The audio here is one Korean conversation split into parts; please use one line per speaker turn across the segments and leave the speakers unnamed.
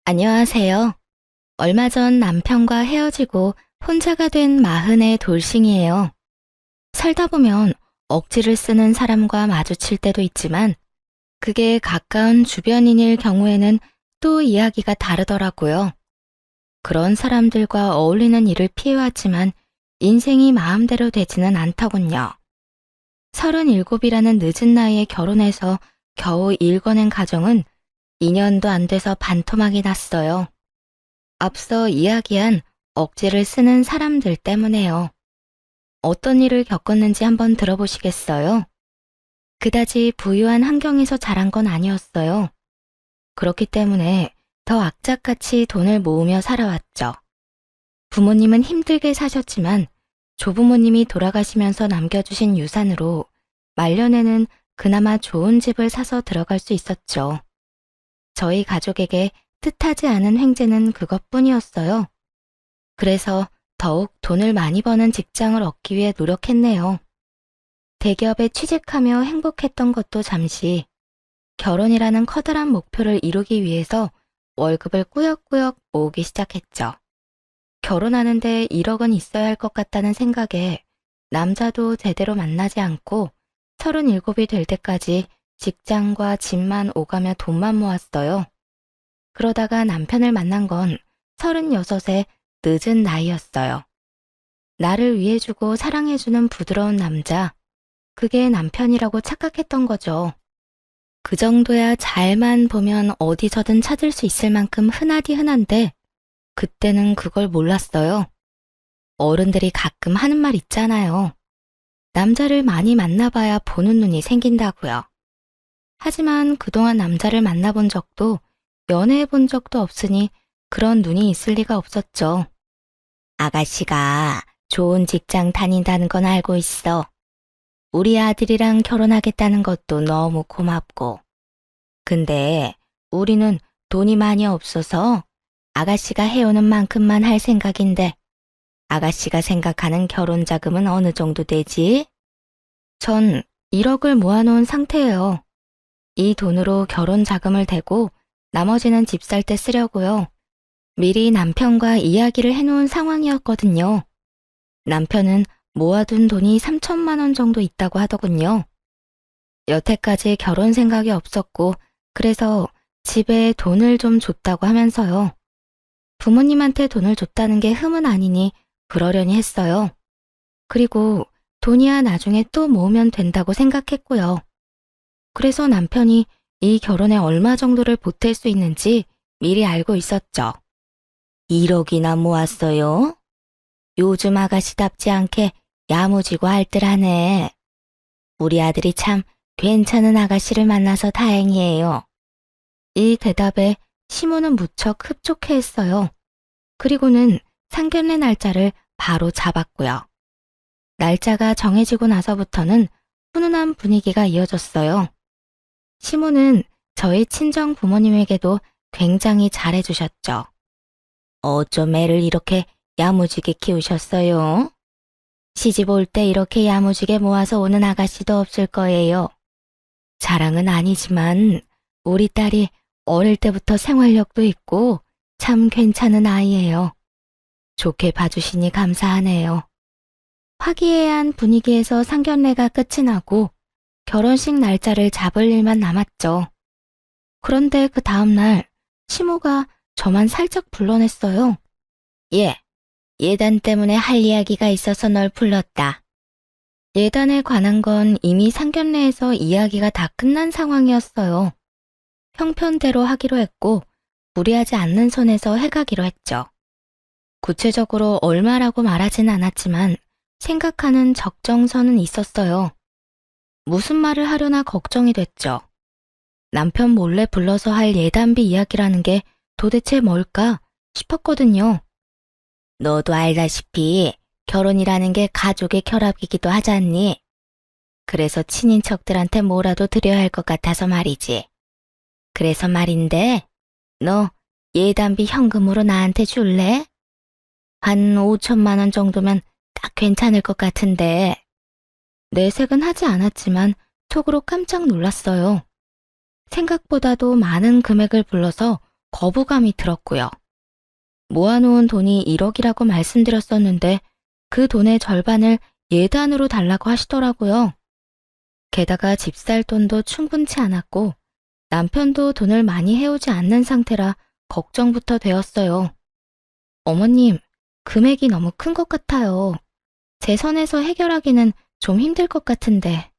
안녕하세요. 얼마 전 남편과 헤어지고 혼자가 된 마흔의 돌싱이에요. 살다 보면 억지를 쓰는 사람과 마주칠 때도 있지만 그게 가까운 주변인일 경우에는 또 이야기가 다르더라고요. 그런 사람들과 어울리는 일을 피해왔지만 인생이 마음대로 되지는 않더군요. 37이라는 늦은 나이에 결혼해서 겨우 일궈낸 가정은 2년도 안 돼서 반토막이 났어요. 앞서 이야기한 억지를 쓰는 사람들 때문에요. 어떤 일을 겪었는지 한번 들어보시겠어요? 그다지 부유한 환경에서 자란 건 아니었어요. 그렇기 때문에 더 악착같이 돈을 모으며 살아왔죠. 부모님은 힘들게 사셨지만 조부모님이 돌아가시면서 남겨주신 유산으로 말년에는 그나마 좋은 집을 사서 들어갈 수 있었죠. 저희 가족에게 뜻하지 않은 횡재는 그것뿐이었어요. 그래서 더욱 돈을 많이 버는 직장을 얻기 위해 노력했네요. 대기업에 취직하며 행복했던 것도 잠시 결혼이라는 커다란 목표를 이루기 위해서 월급을 꾸역꾸역 모으기 시작했죠. 결혼하는데 1억은 있어야 할 것 같다는 생각에 남자도 제대로 만나지 않고 37이 될 때까지 직장과 집만 오가며 돈만 모았어요. 그러다가 남편을 만난 건 36의 늦은 나이였어요. 나를 위해주고 사랑해주는 부드러운 남자, 그게 남편이라고 착각했던 거죠. 그 정도야 잘만 보면 어디서든 찾을 수 있을 만큼 흔하디 흔한데 그때는 그걸 몰랐어요. 어른들이 가끔 하는 말 있잖아요. 남자를 많이 만나봐야 보는 눈이 생긴다고요. 하지만 그동안 남자를 만나본 적도 연애해 본 적도 없으니 그런 눈이 있을 리가 없었죠. 아가씨가 좋은 직장 다닌다는 건 알고 있어. 우리 아들이랑 결혼하겠다는 것도 너무 고맙고. 근데 우리는 돈이 많이 없어서 아가씨가 해오는 만큼만 할 생각인데 아가씨가 생각하는 결혼 자금은 어느 정도 되지? 전 1억을 모아놓은 상태예요. 이 돈으로 결혼 자금을 대고 나머지는 집 살 때 쓰려고요. 미리 남편과 이야기를 해놓은 상황이었거든요. 남편은 모아둔 돈이 3천만 원 정도 있다고 하더군요. 여태까지 결혼 생각이 없었고 그래서 집에 돈을 좀 줬다고 하면서요. 부모님한테 돈을 줬다는 게 흠은 아니니 그러려니 했어요. 그리고 돈이야 나중에 또 모으면 된다고 생각했고요. 그래서 남편이 이 결혼에 얼마 정도를 보탤 수 있는지 미리 알고 있었죠. 1억이나 모았어요? 요즘 아가씨답지 않게 야무지고 알뜰하네. 우리 아들이 참 괜찮은 아가씨를 만나서 다행이에요. 이 대답에 시모는 무척 흡족해했어요. 그리고는 상견례 날짜를 바로 잡았고요. 날짜가 정해지고 나서부터는 훈훈한 분위기가 이어졌어요. 시모는 저희 친정 부모님에게도 굉장히 잘해주셨죠. 어쩜 애를 이렇게 야무지게 키우셨어요? 시집 올 때 이렇게 야무지게 모아서 오는 아가씨도 없을 거예요. 자랑은 아니지만 우리 딸이 어릴 때부터 생활력도 있고 참 괜찮은 아이예요. 좋게 봐주시니 감사하네요. 화기애애한 분위기에서 상견례가 끝이 나고 결혼식 날짜를 잡을 일만 남았죠. 그런데 그 다음날 시모가 저만 살짝 불러냈어요. 예단 때문에 할 이야기가 있어서 널 불렀다. 예단에 관한 건 이미 상견례에서 이야기가 다 끝난 상황이었어요. 형편대로 하기로 했고 무리하지 않는 선에서 해가기로 했죠. 구체적으로 얼마라고 말하진 않았지만 생각하는 적정선은 있었어요. 무슨 말을 하려나 걱정이 됐죠. 남편 몰래 불러서 할 예단비 이야기라는 게 도대체 뭘까 싶었거든요. 너도 알다시피 결혼이라는 게 가족의 결합이기도 하지 않니? 그래서 친인척들한테 뭐라도 드려야 할 것 같아서 말이지. 그래서 말인데 너 예단비 현금으로 나한테 줄래? 한 5천만 원 정도면 딱 괜찮을 것 같은데. 내색은 하지 않았지만 속으로 깜짝 놀랐어요. 생각보다도 많은 금액을 불러서 거부감이 들었고요. 모아놓은 돈이 1억이라고 말씀드렸었는데 그 돈의 절반을 예단으로 달라고 하시더라고요. 게다가 집 살 돈도 충분치 않았고 남편도 돈을 많이 해오지 않는 상태라 걱정부터 되었어요. 어머님, 금액이 너무 큰 것 같아요. 제 선에서 해결하기는 좀 힘들 것 같은데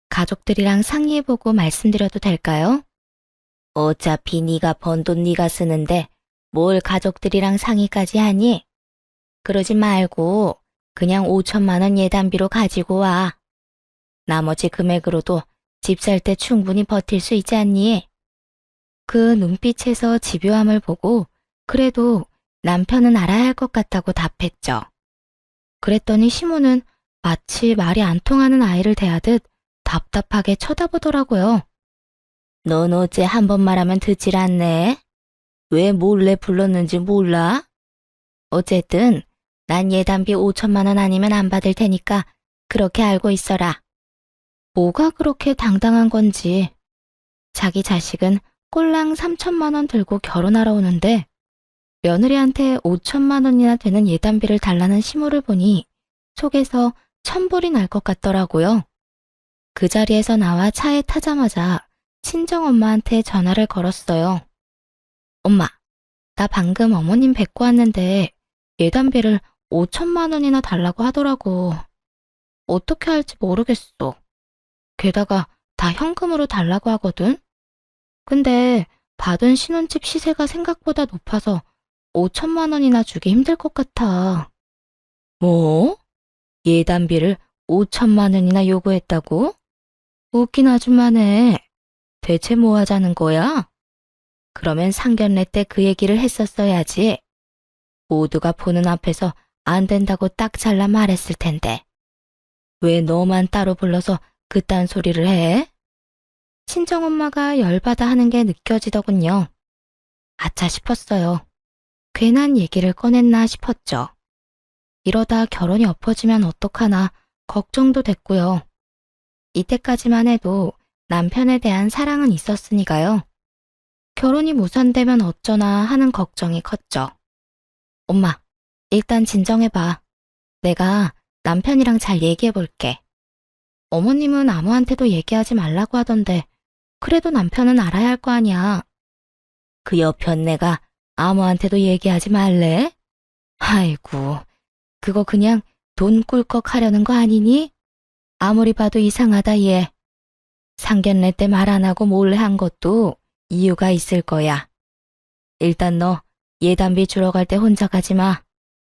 가족들이랑 상의해보고 말씀드려도 될까요? 어차피 네가 번 돈 네가 쓰는데 뭘 가족들이랑 상의까지 하니? 그러지 말고 그냥 5천만 원 예단비로 가지고 와. 나머지 금액으로도 집 살 때 충분히 버틸 수 있지 않니? 그 눈빛에서 집요함을 보고 그래도 남편은 알아야 할 것 같다고 답했죠. 그랬더니 시모는 마치 말이 안 통하는 아이를 대하듯 답답하게 쳐다보더라고요. 넌 어째 한 번 말하면 듣질 않네? 왜 몰래 불렀는지 몰라? 어쨌든 난 예단비 5천만 원 아니면 안 받을 테니까 그렇게 알고 있어라. 뭐가 그렇게 당당한 건지. 자기 자식은 꼴랑 3천만 원 들고 결혼하러 오는데 며느리한테 5천만 원이나 되는 예단비를 달라는 시모를 보니 속에서 천불이 날 것 같더라고요. 그 자리에서 나와 차에 타자마자 친정엄마한테 전화를 걸었어요. 엄마, 나 방금 어머님 뵙고 왔는데 예단비를 5천만 원이나 달라고 하더라고. 어떻게 할지 모르겠어. 게다가 다 현금으로 달라고 하거든? 근데 받은 신혼집 시세가 생각보다 높아서 5천만 원이나 주기 힘들 것 같아. 뭐? 예단비를 5천만 원이나 요구했다고? 웃긴 아줌마네. 대체 뭐 하자는 거야? 그러면 상견례 때 그 얘기를 했었어야지. 모두가 보는 앞에서 안 된다고 딱 잘라 말했을 텐데. 왜 너만 따로 불러서 그딴 소리를 해? 친정엄마가 열받아 하는 게 느껴지더군요. 아차 싶었어요. 괜한 얘기를 꺼냈나 싶었죠. 이러다 결혼이 엎어지면 어떡하나 걱정도 됐고요. 이때까지만 해도 남편에 대한 사랑은 있었으니까요. 결혼이 무산되면 어쩌나 하는 걱정이 컸죠. 엄마, 일단 진정해봐. 내가 남편이랑 잘 얘기해볼게. 어머님은 아무한테도 얘기하지 말라고 하던데 그래도 남편은 알아야 할 거 아니야. 그 여편 내가 아무한테도 얘기하지 말래? 아이고, 그거 그냥 돈 꿀꺽 하려는 거 아니니? 아무리 봐도 이상하다 얘. 상견례 때 말 안 하고 몰래 한 것도 이유가 있을 거야. 일단 너 예단비 주러 갈 때 혼자 가지 마.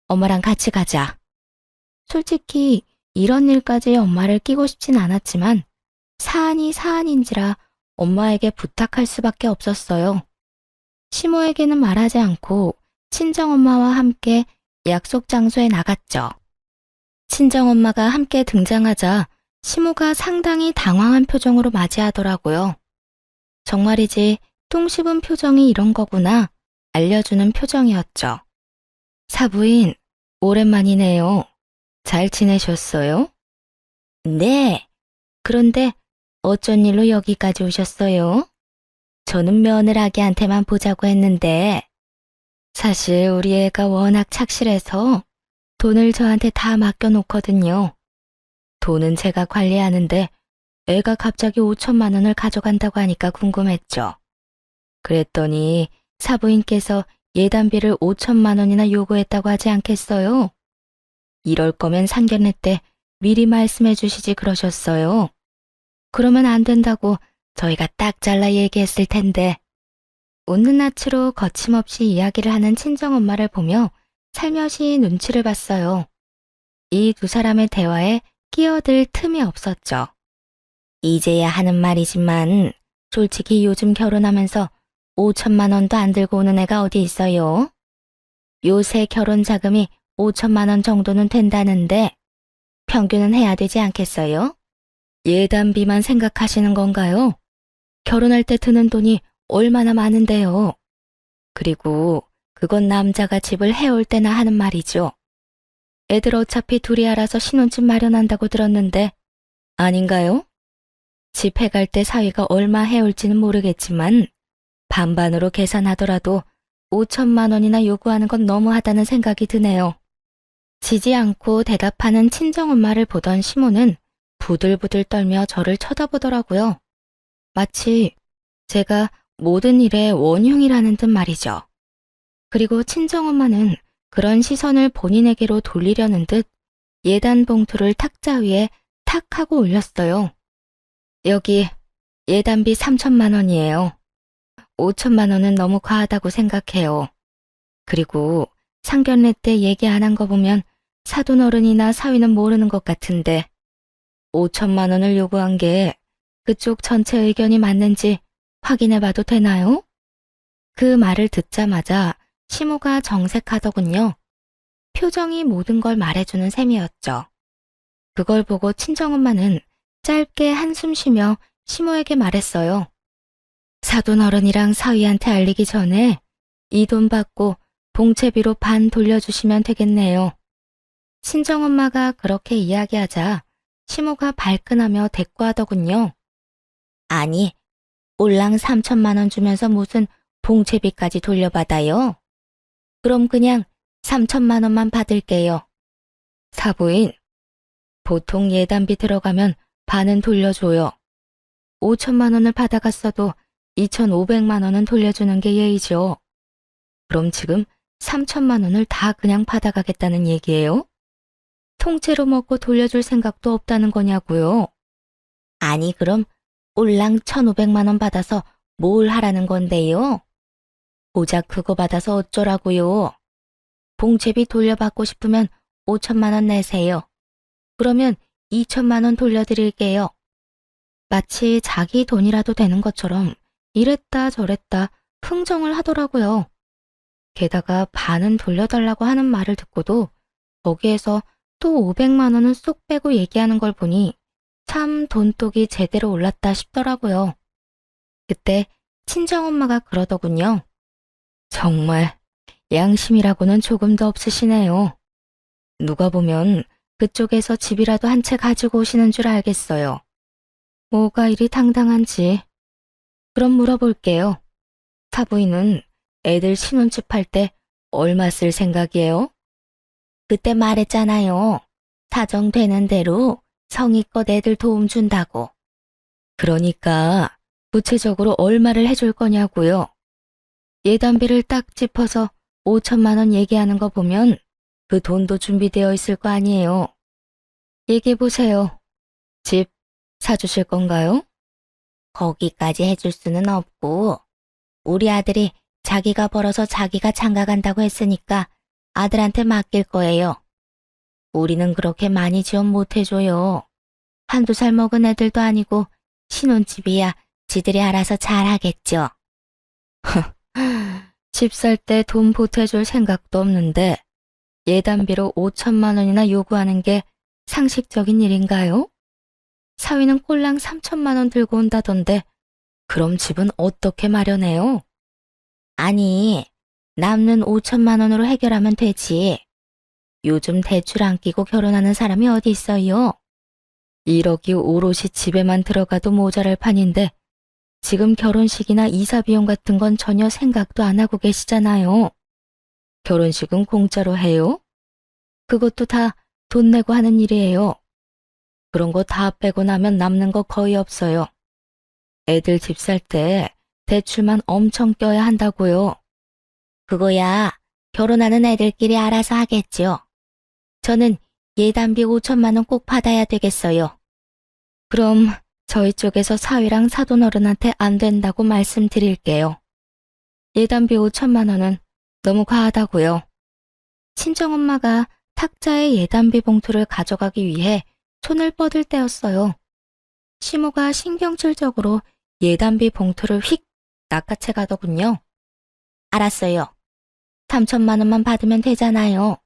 엄마랑 같이 가자. 솔직히 이런 일까지 엄마를 끼고 싶진 않았지만 사안이 사안인지라 엄마에게 부탁할 수밖에 없었어요. 시모에게는 말하지 않고 친정엄마와 함께 약속 장소에 나갔죠. 친정엄마가 함께 등장하자 시모가 상당히 당황한 표정으로 맞이하더라고요. 정말이지 똥 씹은 표정이 이런 거구나 알려주는 표정이었죠. 사부인, 오랜만이네요. 잘 지내셨어요? 네. 그런데 어쩐 일로 여기까지 오셨어요? 저는 며느라기한테만 보자고 했는데 사실 우리 애가 워낙 착실해서 돈을 저한테 다 맡겨놓거든요. 돈은 제가 관리하는데 애가 갑자기 5천만 원을 가져간다고 하니까 궁금했죠. 그랬더니 사부인께서 예단비를 5천만 원이나 요구했다고 하지 않겠어요? 이럴 거면 상견례 때 미리 말씀해 주시지 그러셨어요. 그러면 안 된다고 저희가 딱 잘라 얘기했을 텐데. 웃는 낯으로 거침없이 이야기를 하는 친정엄마를 보며 살며시 눈치를 봤어요. 이 두 사람의 대화에 끼어들 틈이 없었죠. 이제야 하는 말이지만 솔직히 요즘 결혼하면서 5천만 원도 안 들고 오는 애가 어디 있어요? 요새 결혼 자금이 5천만 원 정도는 된다는데 평균은 해야 되지 않겠어요? 예단비만 생각하시는 건가요? 결혼할 때 드는 돈이 얼마나 많은데요. 그리고 그건 남자가 집을 해올 때나 하는 말이죠. 애들 어차피 둘이 알아서 신혼집 마련한다고 들었는데 아닌가요? 집 해갈 때 사위가 얼마 해올지는 모르겠지만 반반으로 계산하더라도 5천만 원이나 요구하는 건 너무하다는 생각이 드네요. 지지 않고 대답하는 친정엄마를 보던 시모는 부들부들 떨며 저를 쳐다보더라고요. 마치 제가 모든 일의 원흉이라는 듯 말이죠. 그리고 친정엄마는 그런 시선을 본인에게로 돌리려는 듯 예단 봉투를 탁자 위에 탁 하고 올렸어요. 여기 예단비 3천만 원이에요. 5천만 원은 너무 과하다고 생각해요. 그리고 상견례 때 얘기 안 한 거 보면 사돈어른이나 사위는 모르는 것 같은데 5천만 원을 요구한 게 그쪽 전체 의견이 맞는지 확인해 봐도 되나요? 그 말을 듣자마자 시모가 정색하더군요. 표정이 모든 걸 말해주는 셈이었죠. 그걸 보고 친정엄마는 짧게 한숨 쉬며 시모에게 말했어요. 사돈어른이랑 사위한테 알리기 전에 이 돈 받고 봉채비로 반 돌려주시면 되겠네요. 친정엄마가 그렇게 이야기하자 시모가 발끈하며 대꾸하더군요. 아니, 올랑 3천만 원 주면서 무슨 봉채비까지 돌려받아요? 그럼 그냥 3천만 원만 받을게요. 사부인, 보통 예단비 들어가면 반은 돌려줘요. 5천만 원을 받아갔어도 2,500만 원은 돌려주는 게 예의죠. 그럼 지금 3천만 원을 다 그냥 받아가겠다는 얘기예요? 통째로 먹고 돌려줄 생각도 없다는 거냐고요? 아니, 그럼 올랑 1,500만 원 받아서 뭘 하라는 건데요? 고작 그거 받아서 어쩌라고요? 봉채비 돌려받고 싶으면 5천만 원 내세요. 그러면 2천만 원 돌려드릴게요. 마치 자기 돈이라도 되는 것처럼 이랬다 저랬다 흥정을 하더라고요. 게다가 반은 돌려달라고 하는 말을 듣고도 거기에서 또 500만 원은 쏙 빼고 얘기하는 걸 보니 참 돈독이 제대로 올랐다 싶더라고요. 그때 친정엄마가 그러더군요. 정말 양심이라고는 조금도 없으시네요. 누가 보면 그쪽에서 집이라도 한 채 가지고 오시는 줄 알겠어요. 뭐가 이리 당당한지. 그럼 물어볼게요. 사부인은 애들 신혼집 할 때 얼마 쓸 생각이에요? 그때 말했잖아요. 사정되는 대로 성의껏 애들 도움 준다고. 그러니까 구체적으로 얼마를 해줄 거냐고요. 예단비를 딱 짚어서 5천만 원 얘기하는 거 보면 그 돈도 준비되어 있을 거 아니에요. 얘기해보세요. 집 사주실 건가요? 거기까지 해줄 수는 없고 우리 아들이 자기가 벌어서 자기가 장가간다고 했으니까 아들한테 맡길 거예요. 우리는 그렇게 많이 지원 못 해줘요. 한두 살 먹은 애들도 아니고 신혼집이야 지들이 알아서 잘 하겠죠. 집 살 때 돈 보태줄 생각도 없는데 예단비로 5천만 원이나 요구하는 게 상식적인 일인가요? 사위는 꼴랑 3천만 원 들고 온다던데 그럼 집은 어떻게 마련해요? 아니, 남는 5천만 원으로 해결하면 되지. 요즘 대출 안 끼고 결혼하는 사람이 어디 있어요? 1억이 오롯이 집에만 들어가도 모자랄 판인데 지금 결혼식이나 이사 비용 같은 건 전혀 생각도 안 하고 계시잖아요. 결혼식은 공짜로 해요? 그것도 다 돈 내고 하는 일이에요. 그런 거 다 빼고 나면 남는 거 거의 없어요. 애들 집 살 때 대출만 엄청 껴야 한다고요. 그거야 결혼하는 애들끼리 알아서 하겠죠. 저는 예단비 5천만 원 꼭 받아야 되겠어요. 그럼 저희 쪽에서 사위랑 사돈어른한테 안 된다고 말씀드릴게요. 예단비 5천만 원은 너무 과하다고요. 친정엄마가 탁자의 예단비 봉투를 가져가기 위해 손을 뻗을 때였어요. 시모가 신경질적으로 예단비 봉투를 휙 낚아채 가더군요. 알았어요. 3천만 원만 받으면 되잖아요.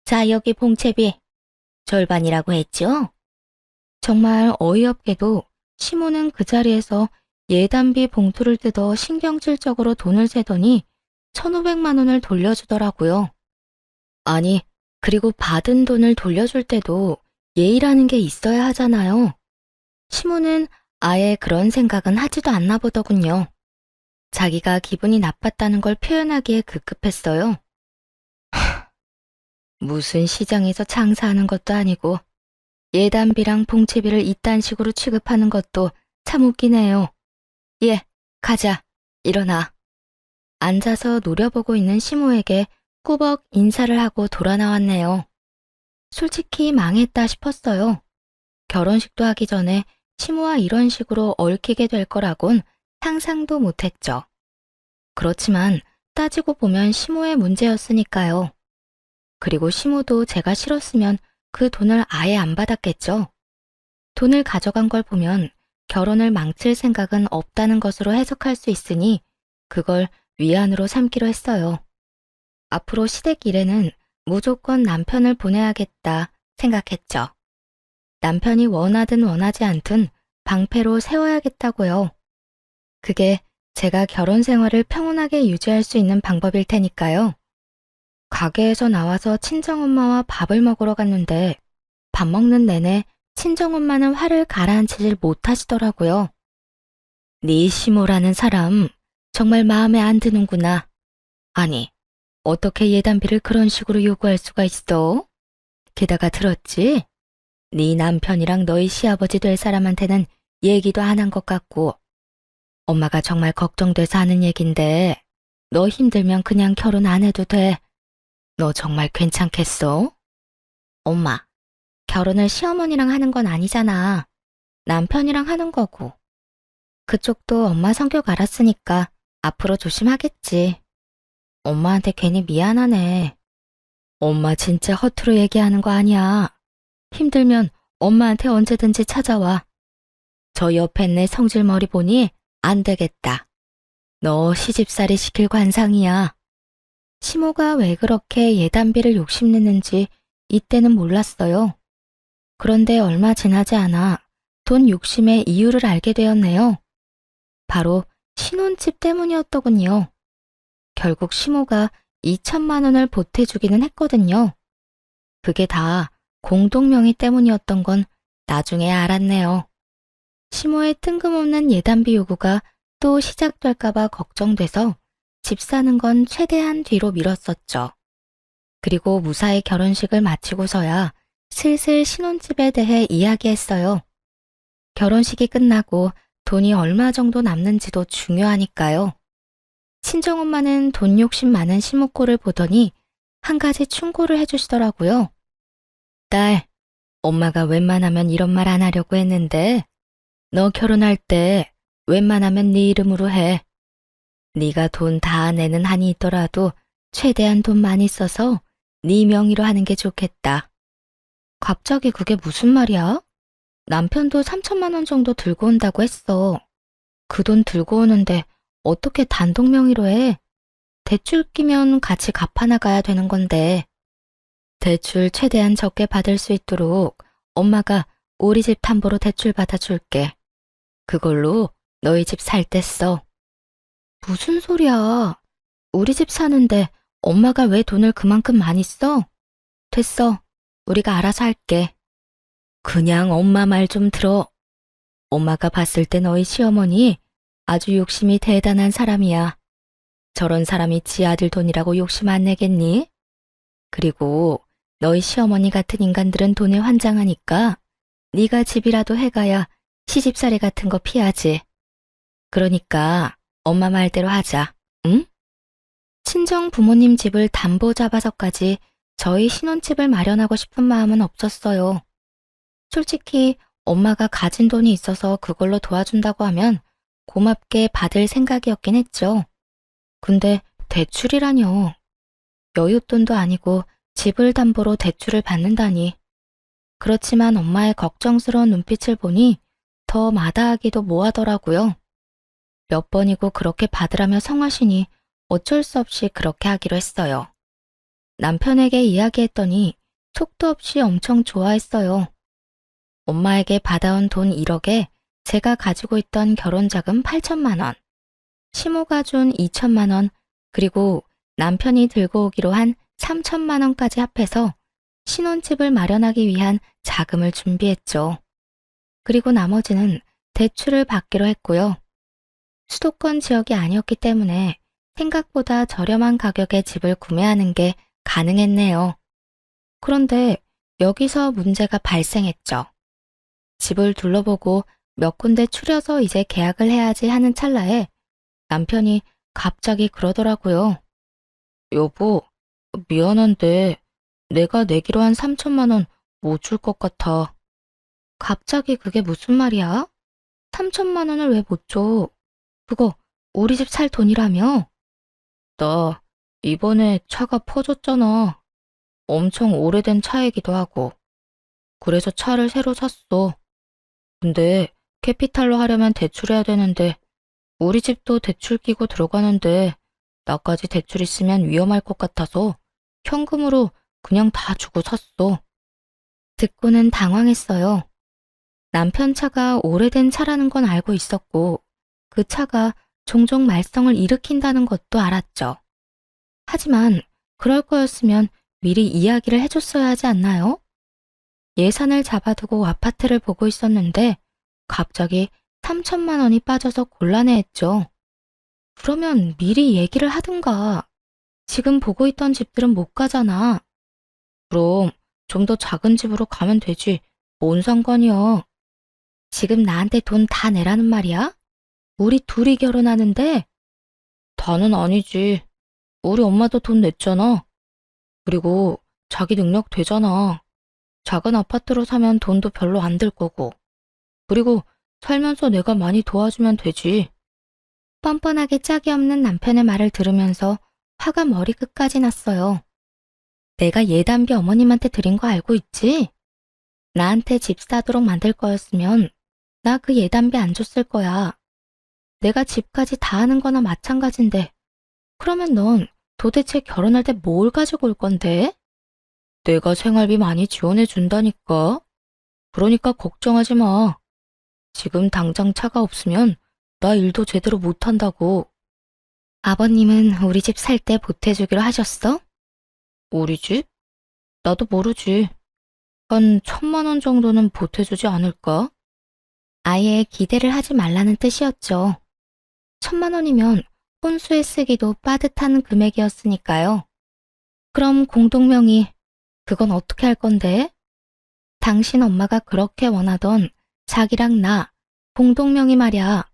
자, 여기 봉채비. 절반이라고 했죠? 정말 어이없게도 시모는 그 자리에서 예단비 봉투를 뜯어 신경질적으로 돈을 세더니 1,500만 원을 돌려주더라고요. 아니, 그리고 받은 돈을 돌려줄 때도 예의라는 게 있어야 하잖아요. 시모는 아예 그런 생각은 하지도 않나 보더군요. 자기가 기분이 나빴다는 걸 표현하기에 급급했어요. 무슨 시장에서 장사하는 것도 아니고 예단비랑 봉채비를 이딴 식으로 취급하는 것도 참 웃기네요. 예, 가자. 일어나. 앉아서 노려보고 있는 시모에게 꾸벅 인사를 하고 돌아 나왔네요. 솔직히 망했다 싶었어요. 결혼식도 하기 전에 시모와 이런 식으로 얽히게 될 거라곤 상상도 못했죠. 그렇지만 따지고 보면 시모의 문제였으니까요. 그리고 시모도 제가 싫었으면 그 돈을 아예 안 받았겠죠. 돈을 가져간 걸 보면 결혼을 망칠 생각은 없다는 것으로 해석할 수 있으니 그걸 위안으로 삼기로 했어요. 앞으로 시댁 일에는 무조건 남편을 보내야겠다 생각했죠. 남편이 원하든 원하지 않든 방패로 세워야겠다고요. 그게 제가 결혼 생활을 평온하게 유지할 수 있는 방법일 테니까요. 가게에서 나와서 친정엄마와 밥을 먹으러 갔는데 밥 먹는 내내 친정엄마는 화를 가라앉히질 못하시더라고요. 네 시모라는 사람 정말 마음에 안 드는구나. 아니, 어떻게 예단비를 그런 식으로 요구할 수가 있어? 게다가 들었지? 네 남편이랑 너희 시아버지 될 사람한테는 얘기도 안 한 것 같고 엄마가 정말 걱정돼서 하는 얘긴데 너 힘들면 그냥 결혼 안 해도 돼. 너 정말 괜찮겠어? 엄마, 결혼을 시어머니랑 하는 건 아니잖아. 남편이랑 하는 거고. 그쪽도 엄마 성격 알았으니까 앞으로 조심하겠지. 엄마한테 괜히 미안하네. 엄마 진짜 허투루 얘기하는 거 아니야. 힘들면 엄마한테 언제든지 찾아와. 저 옆에 내 성질머리 보니 안 되겠다. 너 시집살이 시킬 관상이야. 시모가 왜 그렇게 예단비를 욕심내는지 이때는 몰랐어요. 그런데 얼마 지나지 않아 돈 욕심의 이유를 알게 되었네요. 바로 신혼집 때문이었더군요. 결국 시모가 2천만 원을 보태주기는 했거든요. 그게 다 공동명의 때문이었던 건 나중에 알았네요. 시모의 뜬금없는 예단비 요구가 또 시작될까봐 걱정돼서 집 사는 건 최대한 뒤로 미뤘었죠. 그리고 무사히 결혼식을 마치고서야 슬슬 신혼집에 대해 이야기했어요. 결혼식이 끝나고 돈이 얼마 정도 남는지도 중요하니까요. 친정엄마는 돈 욕심 많은 시모 꼴을 보더니 한 가지 충고를 해주시더라고요. 딸, 엄마가 웬만하면 이런 말 안 하려고 했는데 너 결혼할 때 웬만하면 네 이름으로 해. 네가 돈 다 내는 한이 있더라도 최대한 돈 많이 써서 네 명의로 하는 게 좋겠다. 갑자기 그게 무슨 말이야? 남편도 3천만 원 정도 들고 온다고 했어. 그 돈 들고 오는데 어떻게 단독 명의로 해? 대출 끼면 같이 갚아나가야 되는 건데. 대출 최대한 적게 받을 수 있도록 엄마가 우리 집 담보로 대출 받아줄게. 그걸로 너희 집 살 때 써. 무슨 소리야? 우리 집 사는데 엄마가 왜 돈을 그만큼 많이 써? 됐어. 우리가 알아서 할게. 그냥 엄마 말 좀 들어. 엄마가 봤을 때 너희 시어머니 아주 욕심이 대단한 사람이야. 저런 사람이 지 아들 돈이라고 욕심 안 내겠니? 그리고 너희 시어머니 같은 인간들은 돈에 환장하니까 네가 집이라도 해가야 시집살이 같은 거 피하지. 그러니까 엄마 말대로 하자, 응? 친정 부모님 집을 담보 잡아서까지 저희 신혼집을 마련하고 싶은 마음은 없었어요. 솔직히 엄마가 가진 돈이 있어서 그걸로 도와준다고 하면 고맙게 받을 생각이었긴 했죠. 근데 대출이라뇨. 여윳돈도 아니고 집을 담보로 대출을 받는다니. 그렇지만 엄마의 걱정스러운 눈빛을 보니 더 마다하기도 뭐하더라고요. 몇 번이고 그렇게 받으라며 성하시니 어쩔 수 없이 그렇게 하기로 했어요. 남편에게 이야기했더니 톡도 없이 엄청 좋아했어요. 엄마에게 받아온 돈 1억에 제가 가지고 있던 결혼자금 8천만 원, 시모가 준 2천만 원, 그리고 남편이 들고 오기로 한 3천만 원까지 합해서 신혼집을 마련하기 위한 자금을 준비했죠. 그리고 나머지는 대출을 받기로 했고요. 수도권 지역이 아니었기 때문에 생각보다 저렴한 가격에 집을 구매하는 게 가능했네요. 그런데 여기서 문제가 발생했죠. 집을 둘러보고 몇 군데 추려서 이제 계약을 해야지 하는 찰나에 남편이 갑자기 그러더라고요. 여보, 미안한데 내가 내기로 한 3천만 원 못 줄 것 같아. 갑자기 그게 무슨 말이야? 3천만 원을 왜 못 줘? 그거 우리 집 살 돈이라며? 나 이번에 차가 퍼졌잖아. 엄청 오래된 차이기도 하고. 그래서 차를 새로 샀어. 근데 캐피탈로 하려면 대출해야 되는데 우리 집도 대출 끼고 들어가는데 나까지 대출 있으면 위험할 것 같아서 현금으로 그냥 다 주고 샀어. 듣고는 당황했어요. 남편 차가 오래된 차라는 건 알고 있었고 그 차가 종종 말썽을 일으킨다는 것도 알았죠. 하지만 그럴 거였으면 미리 이야기를 해줬어야 하지 않나요? 예산을 잡아두고 아파트를 보고 있었는데 갑자기 3천만 원이 빠져서 곤란해했죠. 그러면 미리 얘기를 하든가. 지금 보고 있던 집들은 못 가잖아. 그럼 좀 더 작은 집으로 가면 되지. 뭔 상관이야. 지금 나한테 돈 다 내라는 말이야? 우리 둘이 결혼하는데? 다는 아니지. 우리 엄마도 돈 냈잖아. 그리고 자기 능력 되잖아. 작은 아파트로 사면 돈도 별로 안 들 거고. 그리고 살면서 내가 많이 도와주면 되지. 뻔뻔하게 짝이 없는 남편의 말을 들으면서 화가 머리끝까지 났어요. 내가 예단비 어머님한테 드린 거 알고 있지? 나한테 집 사도록 만들 거였으면 나 그 예단비 안 줬을 거야. 내가 집까지 다 하는 거나 마찬가지인데 그러면 넌 도대체 결혼할 때 뭘 가지고 올 건데? 내가 생활비 많이 지원해 준다니까. 그러니까 걱정하지 마. 지금 당장 차가 없으면 나 일도 제대로 못 한다고. 아버님은 우리 집 살 때 보태주기로 하셨어? 우리 집? 나도 모르지. 한 1,000만 원 정도는 보태주지 않을까? 아예 기대를 하지 말라는 뜻이었죠. 1,000만 원이면 혼수에 쓰기도 빠듯한 금액이었으니까요. 그럼 공동명의, 그건 어떻게 할 건데? 당신 엄마가 그렇게 원하던 자기랑 나, 공동명의 말이야.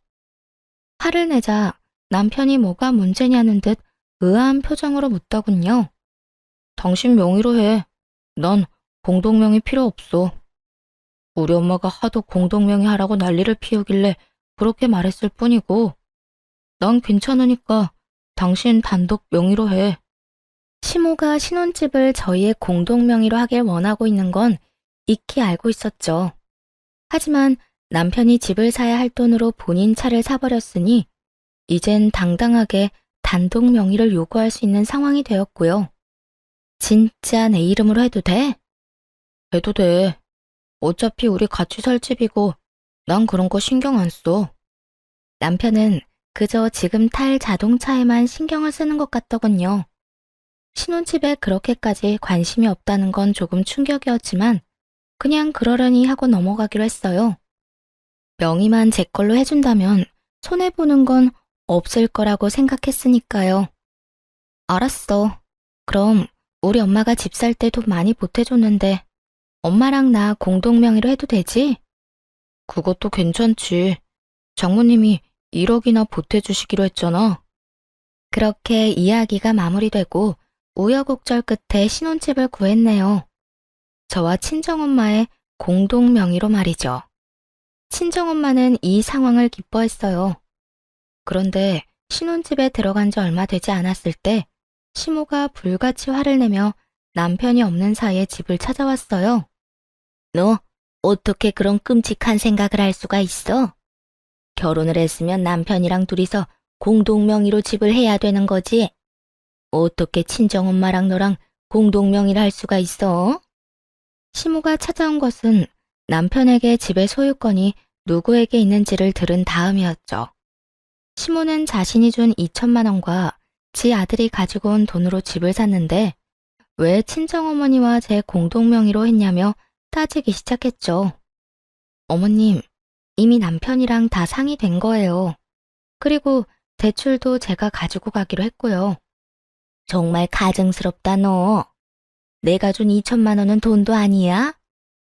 화를 내자 남편이 뭐가 문제냐는 듯 의아한 표정으로 묻더군요. 당신 명의로 해. 난 공동명의 필요 없어. 우리 엄마가 하도 공동명의 하라고 난리를 피우길래 그렇게 말했을 뿐이고, 난 괜찮으니까 당신 단독 명의로 해. 시모가 신혼집을 저희의 공동명의로 하길 원하고 있는 건 익히 알고 있었죠. 하지만 남편이 집을 사야 할 돈으로 본인 차를 사버렸으니 이젠 당당하게 단독 명의를 요구할 수 있는 상황이 되었고요. 진짜 내 이름으로 해도 돼? 해도 돼. 어차피 우리 같이 살 집이고 난 그런 거 신경 안 써. 남편은 그저 지금 탈 자동차에만 신경을 쓰는 것 같더군요. 신혼집에 그렇게까지 관심이 없다는 건 조금 충격이었지만 그냥 그러려니 하고 넘어가기로 했어요. 명의만 제 걸로 해준다면 손해보는 건 없을 거라고 생각했으니까요. 알았어. 그럼 우리 엄마가 집 살 때 돈 많이 보태줬는데 엄마랑 나 공동명의로 해도 되지? 그것도 괜찮지. 장모님이 1억이나 보태주시기로 했잖아. 그렇게 이야기가 마무리되고 우여곡절 끝에 신혼집을 구했네요. 저와 친정엄마의 공동명의로 말이죠. 친정엄마는 이 상황을 기뻐했어요. 그런데 신혼집에 들어간 지 얼마 되지 않았을 때 시모가 불같이 화를 내며 남편이 없는 사이에 집을 찾아왔어요. 너 어떻게 그런 끔찍한 생각을 할 수가 있어? 결혼을 했으면 남편이랑 둘이서 공동명의로 집을 해야 되는 거지. 어떻게 친정엄마랑 너랑 공동명의를 할 수가 있어? 시모가 찾아온 것은 남편에게 집의 소유권이 누구에게 있는지를 들은 다음이었죠. 시모는 자신이 준 2천만 원과 지 아들이 가지고 온 돈으로 집을 샀는데 왜 친정어머니와 제 공동명의로 했냐며 따지기 시작했죠. 어머님, 이미 남편이랑 다 상의된 거예요. 그리고 대출도 제가 가지고 가기로 했고요. 정말 가증스럽다, 너. 내가 준 2천만 원은 돈도 아니야?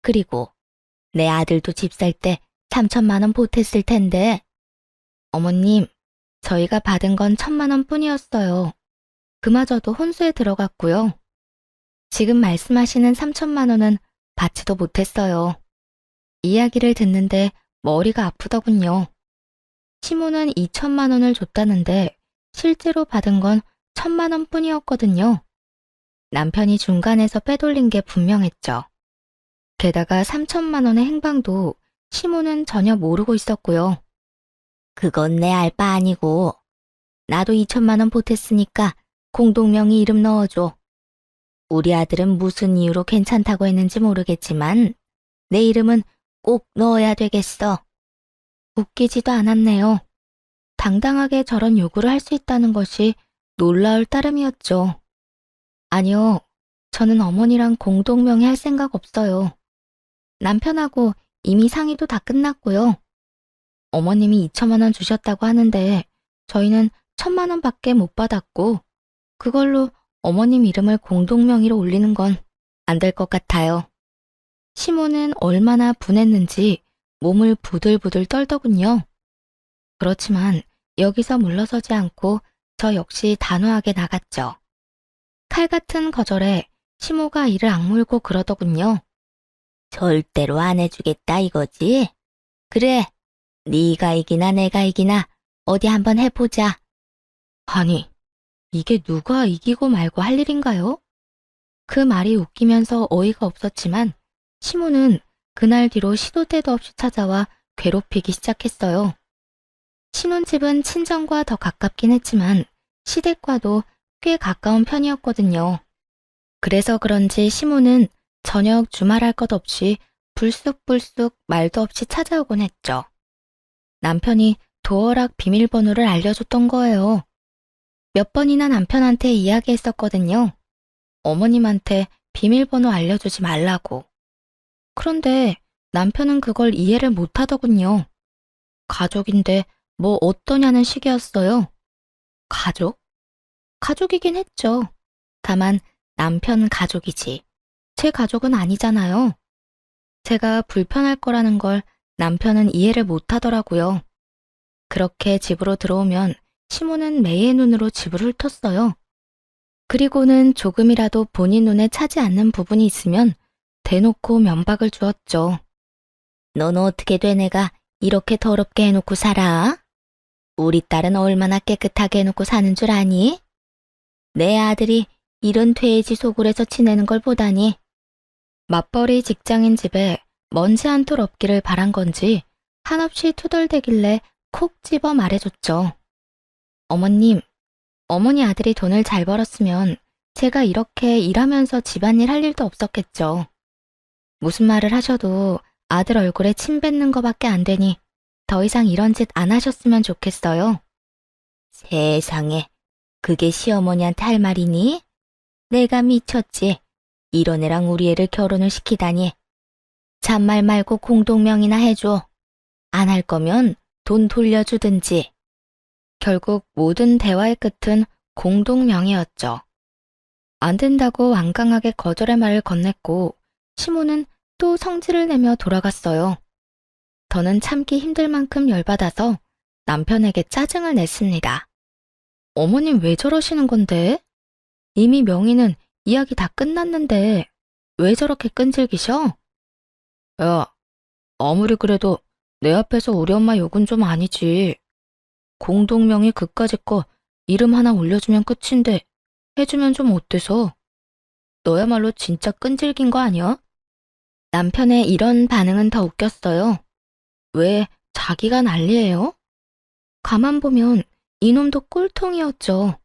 그리고 내 아들도 집 살 때 3천만 원 보탰을 텐데. 어머님, 저희가 받은 건 1천만 원 뿐이었어요. 그마저도 혼수에 들어갔고요. 지금 말씀하시는 3천만 원은 받지도 못했어요. 이야기를 듣는데 머리가 아프더군요. 시모는 2천만 원을 줬다는데 실제로 받은 건 1천만 원 뿐이었거든요. 남편이 중간에서 빼돌린 게 분명했죠. 게다가 3천만 원의 행방도 시모는 전혀 모르고 있었고요. 그건 내 알 바 아니고 나도 2천만 원 보탰으니까 공동명의 이름 넣어줘. 우리 아들은 무슨 이유로 괜찮다고 했는지 모르겠지만 내 이름은 꼭 넣어야 되겠어. 웃기지도 않았네요. 당당하게 저런 요구를 할 수 있다는 것이 놀라울 따름이었죠. 아니요, 저는 어머니랑 공동명의 할 생각 없어요. 남편하고 이미 상의도 다 끝났고요. 어머님이 2천만 원 주셨다고 하는데 저희는 1천만 원밖에 못 받았고 그걸로 어머님 이름을 공동명의로 올리는 건 안 될 것 같아요. 시모는 얼마나 분했는지 몸을 부들부들 떨더군요. 그렇지만 여기서 물러서지 않고 저 역시 단호하게 나갔죠. 칼 같은 거절에 시모가 이를 악물고 그러더군요. 절대로 안 해주겠다 이거지? 그래, 네가 이기나 내가 이기나 어디 한번 해보자. 아니, 이게 누가 이기고 말고 할 일인가요? 그 말이 웃기면서 어이가 없었지만 시모는 그날 뒤로 시도 때도 없이 찾아와 괴롭히기 시작했어요. 신혼집은 친정과 더 가깝긴 했지만 시댁과도 꽤 가까운 편이었거든요. 그래서 그런지 시모는 저녁 주말할 것 없이 불쑥불쑥 말도 없이 찾아오곤 했죠. 남편이 도어락 비밀번호를 알려줬던 거예요. 몇 번이나 남편한테 이야기했었거든요. 어머님한테 비밀번호 알려주지 말라고. 그런데 남편은 그걸 이해를 못하더군요. 가족인데 뭐 어떠냐는 식이었어요. 가족? 가족이긴 했죠. 다만 남편 가족이지. 제 가족은 아니잖아요. 제가 불편할 거라는 걸 남편은 이해를 못하더라고요. 그렇게 집으로 들어오면 시모는 매의 눈으로 집을 훑었어요. 그리고는 조금이라도 본인 눈에 차지 않는 부분이 있으면 대놓고 면박을 주었죠. 넌 어떻게 돼 내가 이렇게 더럽게 해놓고 살아? 우리 딸은 얼마나 깨끗하게 해놓고 사는 줄 아니? 내 아들이 이런 돼지 소굴에서 지내는 걸 보다니. 맞벌이 직장인 집에 먼지 한 톨 없기를 바란 건지 한없이 투덜대길래 콕 집어 말해줬죠. 어머님, 어머니 아들이 돈을 잘 벌었으면 제가 이렇게 일하면서 집안일 할 일도 없었겠죠. 무슨 말을 하셔도 아들 얼굴에 침 뱉는 거밖에 안 되니 더 이상 이런 짓 안 하셨으면 좋겠어요. 세상에, 그게 시어머니한테 할 말이니? 내가 미쳤지. 이런 애랑 우리 애를 결혼을 시키다니. 잔말 말고 공동명의나 해줘. 안 할 거면 돈 돌려주든지. 결국 모든 대화의 끝은 공동명의였죠. 안 된다고 완강하게 거절의 말을 건넸고 시모는 또 성질을 내며 돌아갔어요. 더는 참기 힘들 만큼 열받아서 남편에게 짜증을 냈습니다. 어머님 왜 저러시는 건데? 이미 명의는 이야기 다 끝났는데 왜 저렇게 끈질기셔? 야, 아무리 그래도 내 앞에서 우리 엄마 욕은 좀 아니지. 공동명의 그까짓 거 이름 하나 올려주면 끝인데 해주면 좀 어때서? 너야말로 진짜 끈질긴 거 아니야? 남편의 이런 반응은 더 웃겼어요. 왜 자기가 난리예요? 가만 보면 이놈도 꼴통이었죠.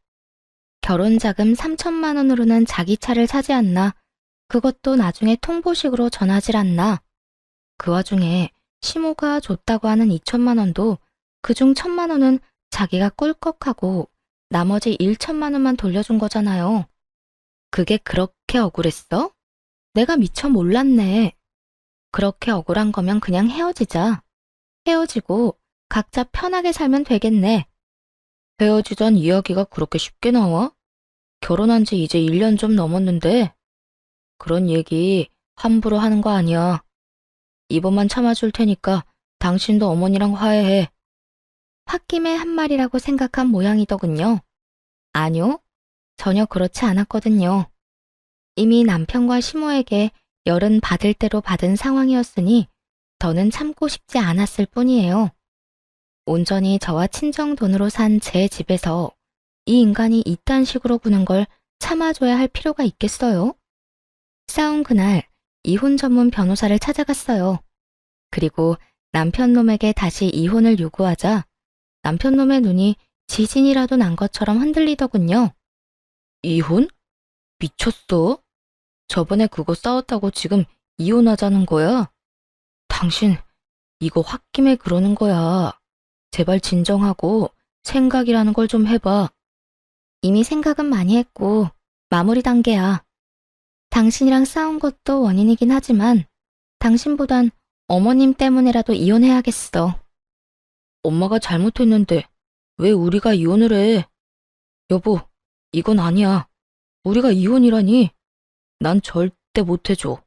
결혼자금 3천만 원으로는 자기 차를 사지 않나, 그것도 나중에 통보식으로 전하질 않나. 그 와중에 시모가 줬다고 하는 2천만 원도 그중 1천만 원은 자기가 꿀꺽하고 나머지 1천만 원만 돌려준 거잖아요. 그게 그렇게 억울했어? 내가 미처 몰랐네. 그렇게 억울한 거면 그냥 헤어지자. 헤어지고 각자 편하게 살면 되겠네. 헤어지잔 이야기가 그렇게 쉽게 나와? 결혼한 지 이제 1년 좀 넘었는데 그런 얘기 함부로 하는 거 아니야. 이번만 참아줄 테니까 당신도 어머니랑 화해해. 홧김에 한 말이라고 생각한 모양이더군요. 아니요, 전혀 그렇지 않았거든요. 이미 남편과 시모에게 열은 받을 대로 받은 상황이었으니 더는 참고 싶지 않았을 뿐이에요. 온전히 저와 친정 돈으로 산 제 집에서 이 인간이 이딴 식으로 구는 걸 참아줘야 할 필요가 있겠어요? 싸운 그날 이혼 전문 변호사를 찾아갔어요. 그리고 남편놈에게 다시 이혼을 요구하자 남편놈의 눈이 지진이라도 난 것처럼 흔들리더군요. 이혼? 미쳤어? 저번에 그거 싸웠다고 지금 이혼하자는 거야? 당신 이거 홧김에 그러는 거야. 제발 진정하고 생각이라는 걸 좀 해봐. 이미 생각은 많이 했고 마무리 단계야. 당신이랑 싸운 것도 원인이긴 하지만 당신보단 어머님 때문에라도 이혼해야겠어. 엄마가 잘못했는데 왜 우리가 이혼을 해? 여보, 이건 아니야. 우리가 이혼이라니. 난 절대 못해줘.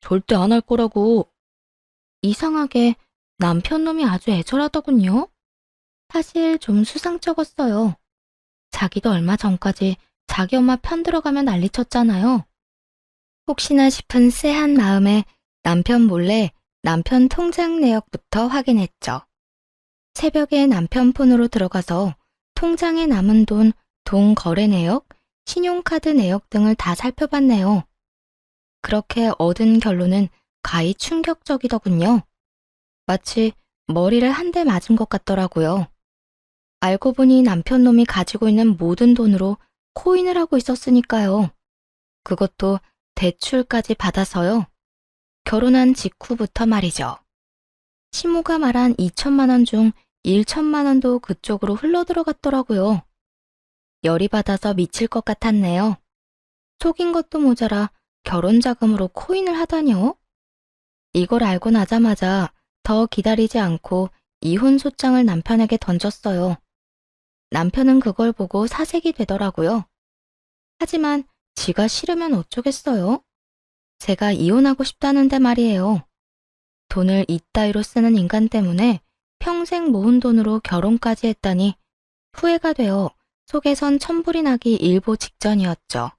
절대 안 할 거라고. 이상하게 남편놈이 아주 애절하더군요. 사실 좀 수상쩍었어요. 자기도 얼마 전까지 자기 엄마 편 들어가면 난리쳤잖아요. 혹시나 싶은 쎄한 마음에 남편 몰래 남편 통장 내역부터 확인했죠. 새벽에 남편 폰으로 들어가서 통장에 남은 돈 거래 내역, 신용카드 내역 등을 다 살펴봤네요. 그렇게 얻은 결론은 가히 충격적이더군요. 마치 머리를 한 대 맞은 것 같더라고요. 알고 보니 남편놈이 가지고 있는 모든 돈으로 코인을 하고 있었으니까요. 그것도 대출까지 받아서요. 결혼한 직후부터 말이죠. 시모가 말한 2천만 원 중 1천만 원도 그쪽으로 흘러들어갔더라고요. 열이 받아서 미칠 것 같았네요. 속인 것도 모자라 결혼 자금으로 코인을 하다니요? 이걸 알고 나자마자 더 기다리지 않고 이혼 소장을 남편에게 던졌어요. 남편은 그걸 보고 사색이 되더라고요. 하지만 지가 싫으면 어쩌겠어요? 제가 이혼하고 싶다는데 말이에요. 돈을 이따위로 쓰는 인간 때문에 평생 모은 돈으로 결혼까지 했다니 후회가 되어 속에선 천불이 나기 일보 직전이었죠.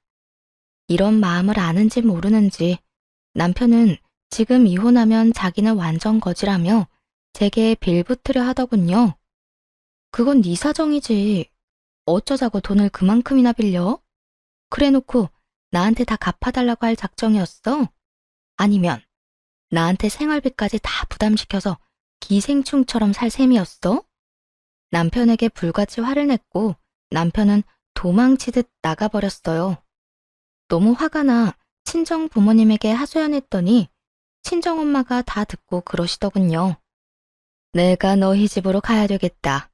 이런 마음을 아는지 모르는지 남편은 지금 이혼하면 자기는 완전 거지라며 제게 빌붙으려 하더군요. 그건 네 사정이지. 어쩌자고 돈을 그만큼이나 빌려? 그래놓고 나한테 다 갚아달라고 할 작정이었어? 아니면 나한테 생활비까지 다 부담시켜서 기생충처럼 살 셈이었어? 남편에게 불같이 화를 냈고 남편은 도망치듯 나가버렸어요. 너무 화가 나 친정 부모님에게 하소연했더니 친정엄마가 다 듣고 그러시더군요. 내가 너희 집으로 가야 되겠다.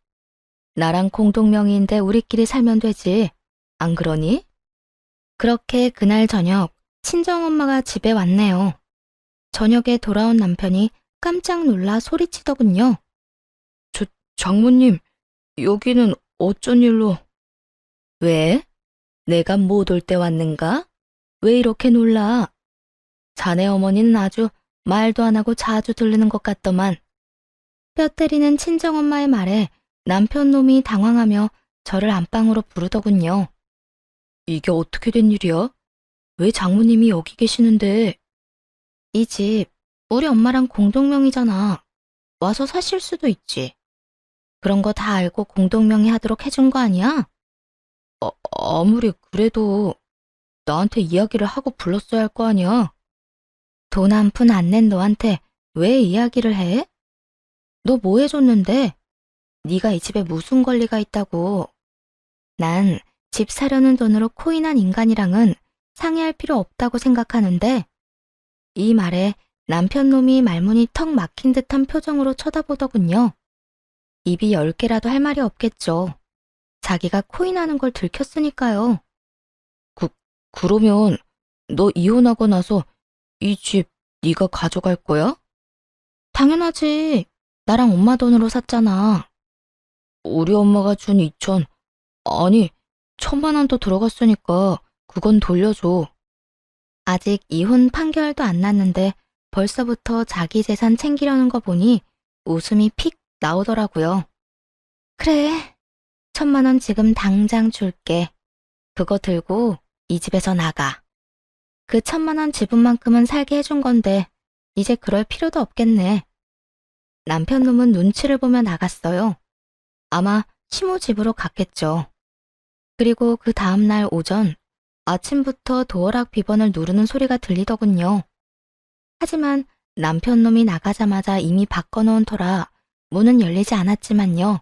나랑 공동명의인데 우리끼리 살면 되지. 안 그러니? 그렇게 그날 저녁 친정엄마가 집에 왔네요. 저녁에 돌아온 남편이 깜짝 놀라 소리치더군요. 장모님, 여기는 어쩐 일로? 왜? 내가 못 올 때 왔는가? 왜 이렇게 놀라? 자네 어머니는 아주 말도 안 하고 자주 들르는 것 같더만. 뼈 때리는 친정엄마의 말에 남편 놈이 당황하며 저를 안방으로 부르더군요. 이게 어떻게 된 일이야? 왜 장모님이 여기 계시는데? 이 집 우리 엄마랑 공동명의잖아. 와서 사실 수도 있지. 그런 거 다 알고 공동명의 하도록 해준 거 아니야? 아무리 그래도 나한테 이야기를 하고 불렀어야 할 거 아니야? 돈 한 푼 안 낸 너한테 왜 이야기를 해? 너 뭐 해줬는데? 네가 이 집에 무슨 권리가 있다고. 난 집 사려는 돈으로 코인한 인간이랑은 상의할 필요 없다고 생각하는데 이 말에 남편 놈이 말문이 턱 막힌 듯한 표정으로 쳐다보더군요. 입이 10개라도 할 말이 없겠죠. 자기가 코인하는 걸 들켰으니까요. 그러면 너 이혼하고 나서 이 집 네가 가져갈 거야? 당연하지. 나랑 엄마 돈으로 샀잖아. 우리 엄마가 준 2천, 아니, 1,000만 원도 들어갔으니까 그건 돌려줘. 아직 이혼 판결도 안 났는데 벌써부터 자기 재산 챙기려는 거 보니 웃음이 픽 나오더라고요. 그래, 1,000만 원 지금 당장 줄게. 그거 들고 이 집에서 나가. 그 1,000만 원 지분만큼은 살게 해준 건데 이제 그럴 필요도 없겠네. 남편 놈은 눈치를 보며 나갔어요. 아마 시모 집으로 갔겠죠. 그리고 그 다음날 오전 아침부터 도어락 비번을 누르는 소리가 들리더군요. 하지만 남편 놈이 나가자마자 이미 바꿔놓은 터라 문은 열리지 않았지만요.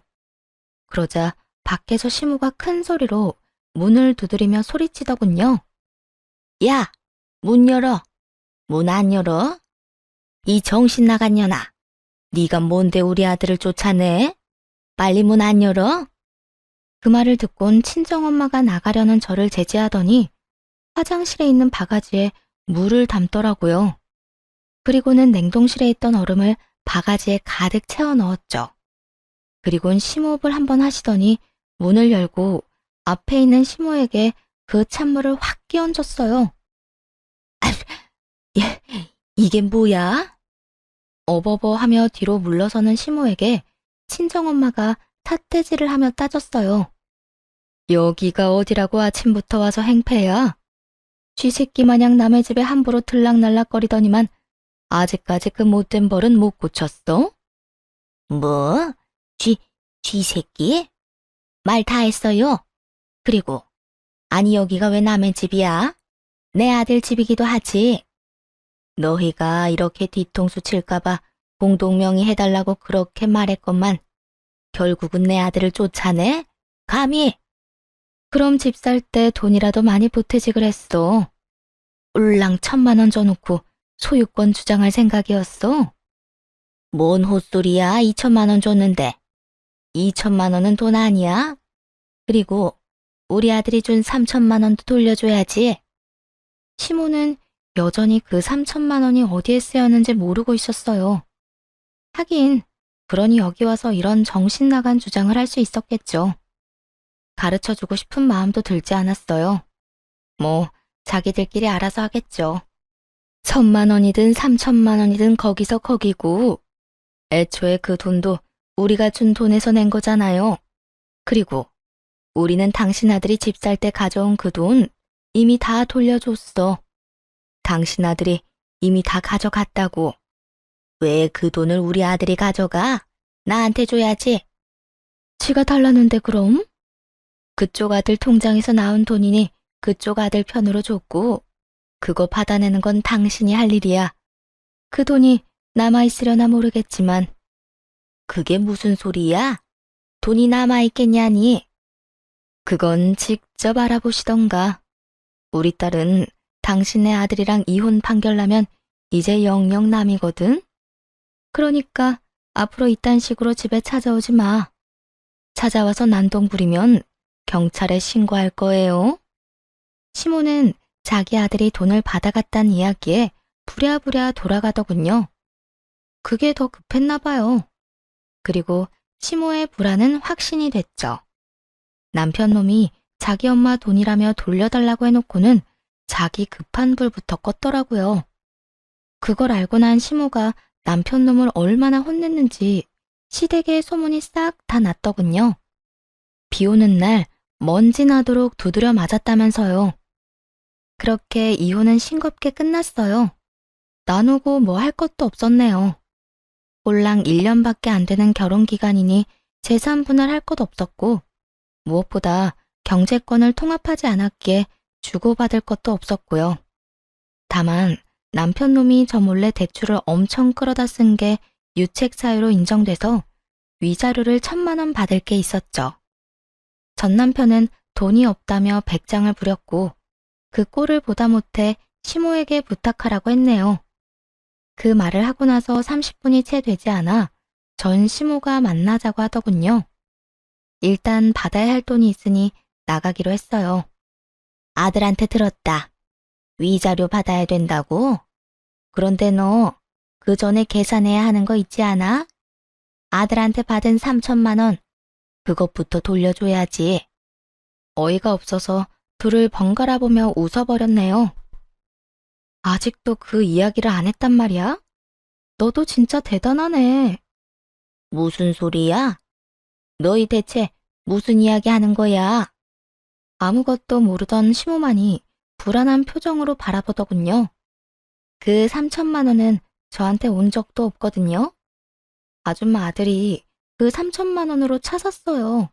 그러자 밖에서 시모가 큰 소리로 문을 두드리며 소리치더군요. 야, 문 열어. 문 안 열어? 이 정신 나간 년아. 네가 뭔데 우리 아들을 쫓아내? 빨리 문 안 열어? 그 말을 듣곤 친정엄마가 나가려는 저를 제지하더니 화장실에 있는 바가지에 물을 담더라고요. 그리고는 냉동실에 있던 얼음을 바가지에 가득 채워 넣었죠. 그리고는 심호흡을 한번 하시더니 문을 열고 앞에 있는 시모에게 그 찬물을 확 끼얹었어요. 예, 이게 뭐야? 어버버 하며 뒤로 물러서는 시모에게 친정엄마가 삿대질을 하며 따졌어요. 여기가 어디라고 아침부터 와서 행패야? 쥐새끼 마냥 남의 집에 함부로 들락날락거리더니만 아직까지 그 못된 벌은 못 고쳤어? 뭐? 쥐새끼? 말 다 했어요. 그리고 아니 여기가 왜 남의 집이야? 내 아들 집이기도 하지. 너희가 이렇게 뒤통수 칠까봐 공동명의 해달라고 그렇게 말했건만 결국은 내 아들을 쫓아내? 감히? 그럼 집 살 때 돈이라도 많이 보태지 그랬어. 울랑 1,000만 원 줘놓고 소유권 주장할 생각이었어? 뭔 헛소리야, 2천만 원 줬는데. 2천만 원은 돈 아니야? 그리고 우리 아들이 준 3천만 원도 돌려줘야지. 시모는 여전히 그 3천만 원이 어디에 쓰였는지 모르고 있었어요. 하긴 그러니 여기 와서 이런 정신 나간 주장을 할 수 있었겠죠. 가르쳐주고 싶은 마음도 들지 않았어요. 뭐 자기들끼리 알아서 하겠죠. 1,000만 원이든 3천만 원이든 거기서 거기고 애초에 그 돈도 우리가 준 돈에서 낸 거잖아요. 그리고 우리는 당신 아들이 집 살 때 가져온 그 돈 이미 다 돌려줬어. 당신 아들이 이미 다 가져갔다고. 왜 그 돈을 우리 아들이 가져가? 나한테 줘야지. 지가 달라는데 그럼? 그쪽 아들 통장에서 나온 돈이니 그쪽 아들 편으로 줬고 그거 받아내는 건 당신이 할 일이야. 그 돈이 남아있으려나 모르겠지만 그게 무슨 소리야? 돈이 남아있겠냐니? 그건 직접 알아보시던가. 우리 딸은 당신의 아들이랑 이혼 판결 나면 이제 영영 남이거든? 그러니까 앞으로 이딴 식으로 집에 찾아오지 마. 찾아와서 난동 부리면 경찰에 신고할 거예요. 시모는 자기 아들이 돈을 받아갔다는 이야기에 부랴부랴 돌아가더군요. 그게 더 급했나 봐요. 그리고 시모의 불안은 확신이 됐죠. 남편 놈이 자기 엄마 돈이라며 돌려달라고 해놓고는 자기 급한 불부터 껐더라고요. 그걸 알고 난 시모가 남편 놈을 얼마나 혼냈는지 시댁에 소문이 싹 다 났더군요. 비 오는 날 먼지 나도록 두드려 맞았다면서요. 그렇게 이혼은 싱겁게 끝났어요. 나누고 뭐 할 것도 없었네요. 꼴랑 1년밖에 안 되는 결혼 기간이니 재산분할 할 것 없었고 무엇보다 경제권을 통합하지 않았기에 주고받을 것도 없었고요. 다만 남편 놈이 저 몰래 대출을 엄청 끌어다 쓴 게 유책 사유로 인정돼서 위자료를 1,000만 원 받을 게 있었죠. 전 남편은 돈이 없다며 백장을 부렸고 그 꼴을 보다 못해 시모에게 부탁하라고 했네요. 그 말을 하고 나서 30분이 채 되지 않아 전 시모가 만나자고 하더군요. 일단 받아야 할 돈이 있으니 나가기로 했어요. 아들한테 들었다. 위자료 받아야 된다고? 그런데 너 그 전에 계산해야 하는 거 있지 않아? 아들한테 받은 3천만 원, 그것부터 돌려줘야지. 어이가 없어서 둘을 번갈아 보며 웃어버렸네요. 아직도 그 이야기를 안 했단 말이야? 너도 진짜 대단하네. 무슨 소리야? 너희 대체 무슨 이야기 하는 거야? 아무것도 모르던 시모만이 불안한 표정으로 바라보더군요. 그 3천만 원은 저한테 온 적도 없거든요. 아줌마 아들이 그 3천만 원으로 차 샀어요.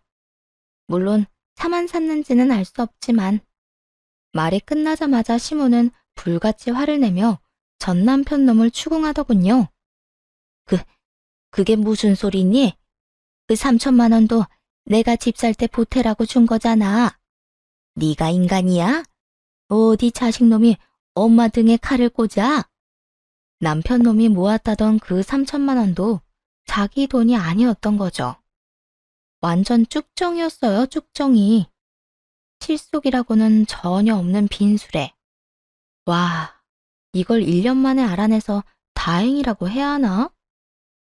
물론 차만 샀는지는 알 수 없지만. 말이 끝나자마자 시모는 불같이 화를 내며 전 남편 놈을 추궁하더군요. 그게 무슨 소리니? 그 3천만 원도 내가 집 살 때 보태라고 준 거잖아. 네가 인간이야? 어디 자식놈이 엄마 등에 칼을 꽂아? 남편 놈이 모았다던 그 3천만 원도 자기 돈이 아니었던 거죠. 완전 쭉정이었어요, 쭉정이. 실속이라고는 전혀 없는 빈수레. 와, 이걸 1년 만에 알아내서 다행이라고 해야 하나?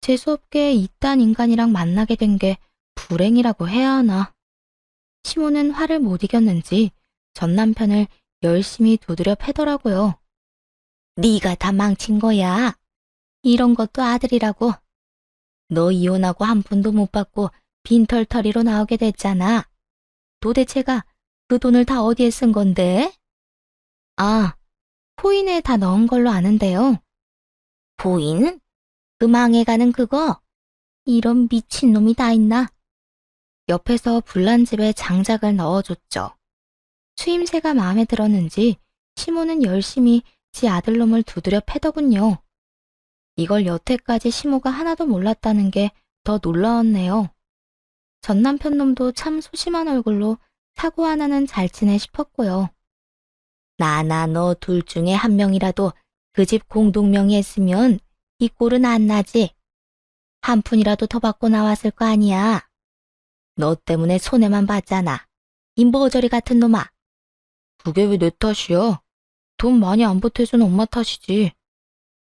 재수없게 이딴 인간이랑 만나게 된 게 불행이라고 해야 하나? 시모는 화를 못 이겼는지 전 남편을 열심히 두드려 패더라고요. 네가 다 망친 거야. 이런 것도 아들이라고. 너 이혼하고 한 푼도 못 받고 빈털터리로 나오게 됐잖아. 도대체가 그 돈을 다 어디에 쓴 건데? 아, 코인에 다 넣은 걸로 아는데요. 코인? 그 망해가는 그거? 이런 미친놈이 다 있나? 옆에서 불난 집에 장작을 넣어줬죠. 추임새가 마음에 들었는지 시모는 열심히 지 아들놈을 두드려 패더군요. 이걸 여태까지 시모가 하나도 몰랐다는 게 더 놀라웠네요. 전 남편 놈도 참 소심한 얼굴로 사고 하나는 잘 치네 싶었고요. 나나 너 둘 중에 한 명이라도 그 집 공동명의 했으면 이 꼴은 안 나지. 한 푼이라도 더 받고 나왔을 거 아니야. 너 때문에 손해만 봤잖아. 이 머저리 같은 놈아. 그게 왜 내 탓이야? 돈 많이 안 보태준 엄마 탓이지.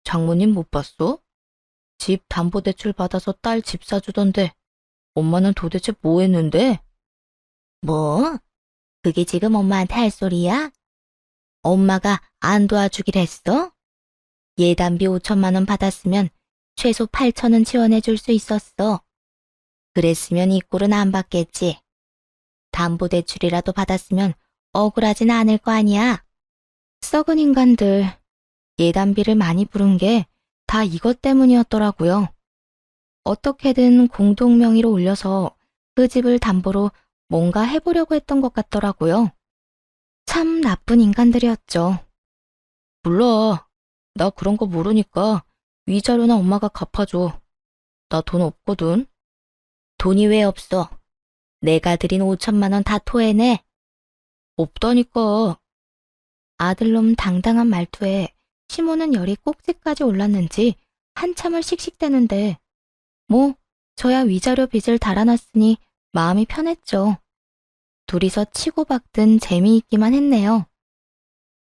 장모님 못 봤어? 집 담보대출 받아서 딸 집 사주던데 엄마는 도대체 뭐 했는데? 뭐? 그게 지금 엄마한테 할 소리야? 엄마가 안 도와주길 했어? 예단비 5천만 원 받았으면 최소 8천은 지원해 줄 수 있었어. 그랬으면 이 꼴은 안 받겠지. 담보대출이라도 받았으면 억울하진 않을 거 아니야. 썩은 인간들, 예단비를 많이 부른 게 다 이것 때문이었더라고요. 어떻게든 공동명의로 올려서 그 집을 담보로 뭔가 해보려고 했던 것 같더라고요. 참 나쁜 인간들이었죠. 몰라. 나 그런 거 모르니까 위자료나 엄마가 갚아줘. 나 돈 없거든. 돈이 왜 없어? 내가 드린 5천만 원 다 토해내. 없다니까. 아들놈 당당한 말투에 시모는 열이 꼭지까지 올랐는지 한참을 씩씩대는데 뭐 저야 위자료 빚을 달아났으니 마음이 편했죠. 둘이서 치고받든 재미있기만 했네요.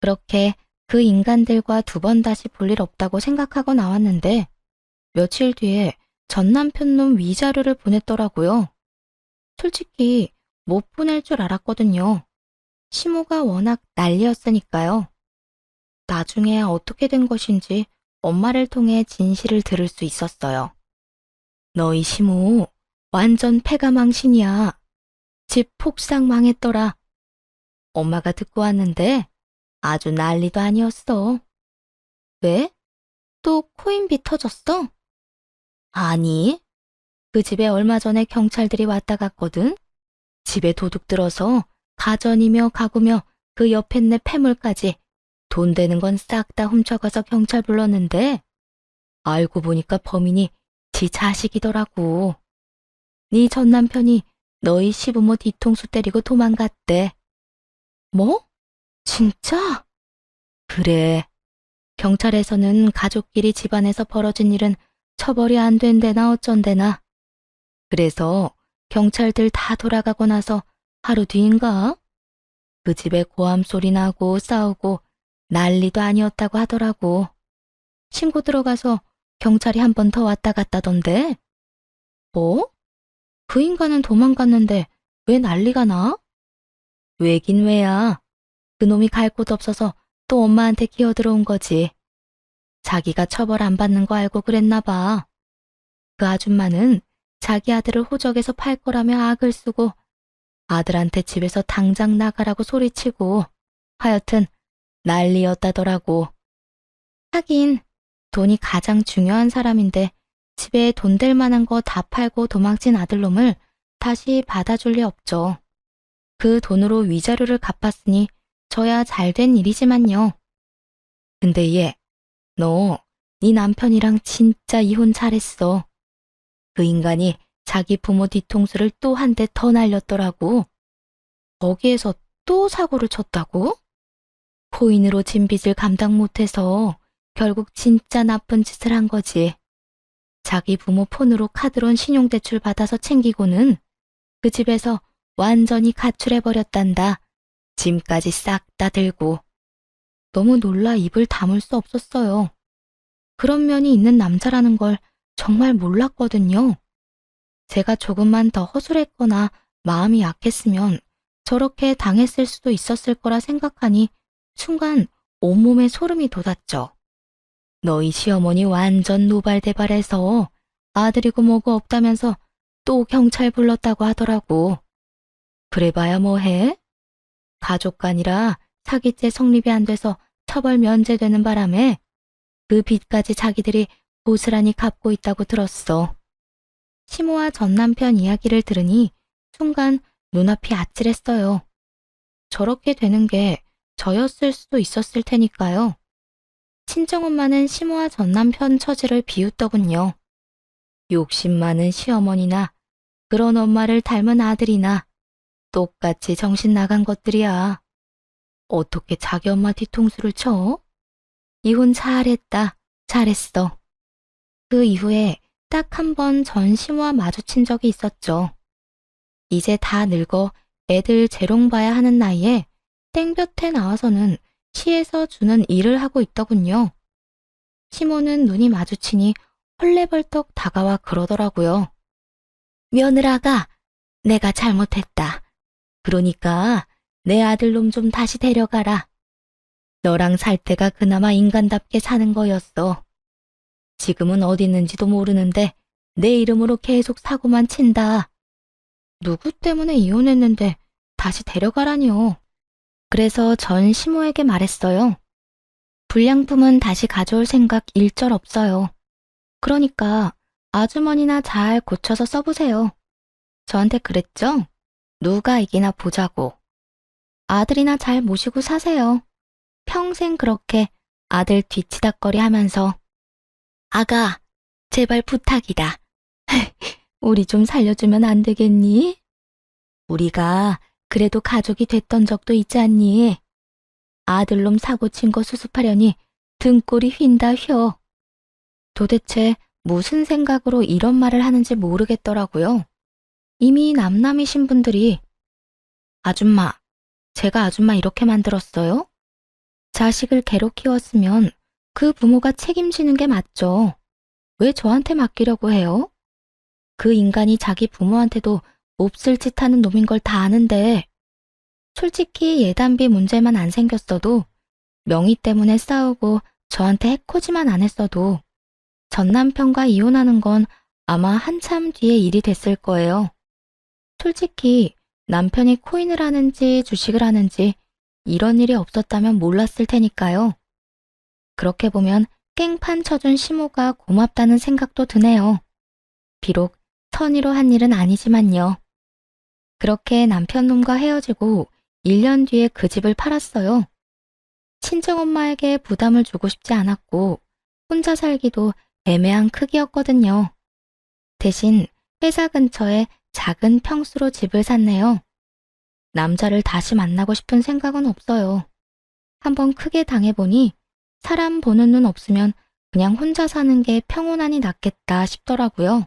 그렇게 그 인간들과 두 번 다시 볼 일 없다고 생각하고 나왔는데 며칠 뒤에 전 남편놈 위자료를 보냈더라고요. 솔직히 못 보낼 줄 알았거든요. 시모가 워낙 난리였으니까요. 나중에 어떻게 된 것인지 엄마를 통해 진실을 들을 수 있었어요. 너희 시모 완전 패가망신이야. 집 폭삭 망했더라. 엄마가 듣고 왔는데 아주 난리도 아니었어. 왜? 또 코인비 터졌어? 아니, 그 집에 얼마 전에 경찰들이 왔다 갔거든. 집에 도둑 들어서 가전이며 가구며 그 옆에 내 폐물까지 돈 되는 건 싹 다 훔쳐가서 경찰 불렀는데 알고 보니까 범인이 지 자식이더라고. 네 전 남편이 너희 시부모 뒤통수 때리고 도망갔대. 뭐? 진짜? 그래. 경찰에서는 가족끼리 집안에서 벌어진 일은 처벌이 안 된대나 어쩐대나. 그래서 경찰들 다 돌아가고 나서 하루 뒤인가? 그 집에 고함 소리 나고 싸우고 난리도 아니었다고 하더라고. 신고 들어가서 경찰이 한 번 더 왔다 갔다던데. 뭐? 그 인간은 도망갔는데 왜 난리가 나? 왜긴 왜야. 그놈이 갈 곳 없어서 또 엄마한테 기어들어온 거지. 자기가 처벌 안 받는 거 알고 그랬나 봐. 그 아줌마는 자기 아들을 호적에서 팔 거라며 악을 쓰고 아들한테 집에서 당장 나가라고 소리치고 하여튼 난리였다더라고. 하긴 돈이 가장 중요한 사람인데 집에 돈 될 만한 거 다 팔고 도망친 아들놈을 다시 받아줄 리 없죠. 그 돈으로 위자료를 갚았으니 저야 잘된 일이지만요. 근데 얘, 너, 네 남편이랑 진짜 이혼 잘했어. 그 인간이 자기 부모 뒤통수를 또 한 대 더 날렸더라고. 거기에서 또 사고를 쳤다고? 코인으로 진 빚을 감당 못해서 결국 진짜 나쁜 짓을 한 거지. 자기 부모 폰으로 카드론 신용대출 받아서 챙기고는 그 집에서 완전히 가출해버렸단다. 짐까지 싹 다 들고. 너무 놀라 입을 다물 수 없었어요. 그런 면이 있는 남자라는 걸 정말 몰랐거든요. 제가 조금만 더 허술했거나 마음이 약했으면 저렇게 당했을 수도 있었을 거라 생각하니 순간 온몸에 소름이 돋았죠. 너희 시어머니 완전 노발대발해서 아들이고 뭐고 없다면서 또 경찰 불렀다고 하더라고. 그래봐야 뭐해? 가족간이라 사기죄 성립이 안 돼서 처벌 면제되는 바람에 그 빚까지 자기들이 고스란히 갚고 있다고 들었어. 시모와 전 남편 이야기를 들으니 순간 눈앞이 아찔했어요. 저렇게 되는 게 저였을 수도 있었을 테니까요. 친정엄마는 시모와 전 남편 처지를 비웃더군요. 욕심 많은 시어머니나 그런 엄마를 닮은 아들이나 똑같이 정신 나간 것들이야. 어떻게 자기 엄마 뒤통수를 쳐? 이혼 잘했다. 잘했어. 그 이후에 딱 한 번 전 시모와 마주친 적이 있었죠. 이제 다 늙어 애들 재롱봐야 하는 나이에 땡볕에 나와서는 시에서 주는 일을 하고 있더군요. 시모는 눈이 마주치니 헐레벌떡 다가와 그러더라고요. 며느라가 내가 잘못했다. 그러니까 내 아들놈 좀 다시 데려가라. 너랑 살 때가 그나마 인간답게 사는 거였어. 지금은 어디 있는지도 모르는데 내 이름으로 계속 사고만 친다. 누구 때문에 이혼했는데 다시 데려가라니요. 그래서 전 시모에게 말했어요. 불량품은 다시 가져올 생각 일절 없어요. 그러니까 아주머니나 잘 고쳐서 써보세요. 저한테 그랬죠? 누가 이기나 보자고. 아들이나 잘 모시고 사세요. 평생 그렇게 아들 뒤치다꺼리 하면서 아가, 제발 부탁이다. 우리 좀 살려주면 안 되겠니? 우리가 그래도 가족이 됐던 적도 있지 않니? 아들놈 사고 친 거 수습하려니 등골이 휜다 휘어. 도대체 무슨 생각으로 이런 말을 하는지 모르겠더라고요. 이미 남남이신 분들이 아줌마, 제가 아줌마 이렇게 만들었어요? 자식을 개로 키웠으면 그 부모가 책임지는 게 맞죠. 왜 저한테 맡기려고 해요? 그 인간이 자기 부모한테도 몹쓸 짓 하는 놈인 걸 다 아는데 솔직히 예단비 문제만 안 생겼어도 명의 때문에 싸우고 저한테 해코지만 안 했어도 전 남편과 이혼하는 건 아마 한참 뒤에 일이 됐을 거예요. 솔직히 남편이 코인을 하는지 주식을 하는지 이런 일이 없었다면 몰랐을 테니까요. 그렇게 보면 깽판 쳐준 시모가 고맙다는 생각도 드네요. 비록 선의로 한 일은 아니지만요. 그렇게 남편놈과 헤어지고 1년 뒤에 그 집을 팔았어요. 친정엄마에게 부담을 주고 싶지 않았고 혼자 살기도 애매한 크기였거든요. 대신 회사 근처에 작은 평수로 집을 샀네요. 남자를 다시 만나고 싶은 생각은 없어요. 한번 크게 당해보니 사람 보는 눈 없으면 그냥 혼자 사는 게 평온하니 낫겠다 싶더라고요.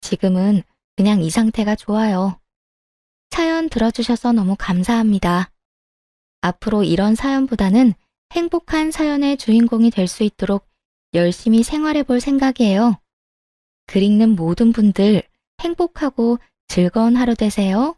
지금은 그냥 이 상태가 좋아요. 사연 들어주셔서 너무 감사합니다. 앞으로 이런 사연보다는 행복한 사연의 주인공이 될 수 있도록 열심히 생활해 볼 생각이에요. 글 읽는 모든 분들 행복하고 즐거운 하루 되세요.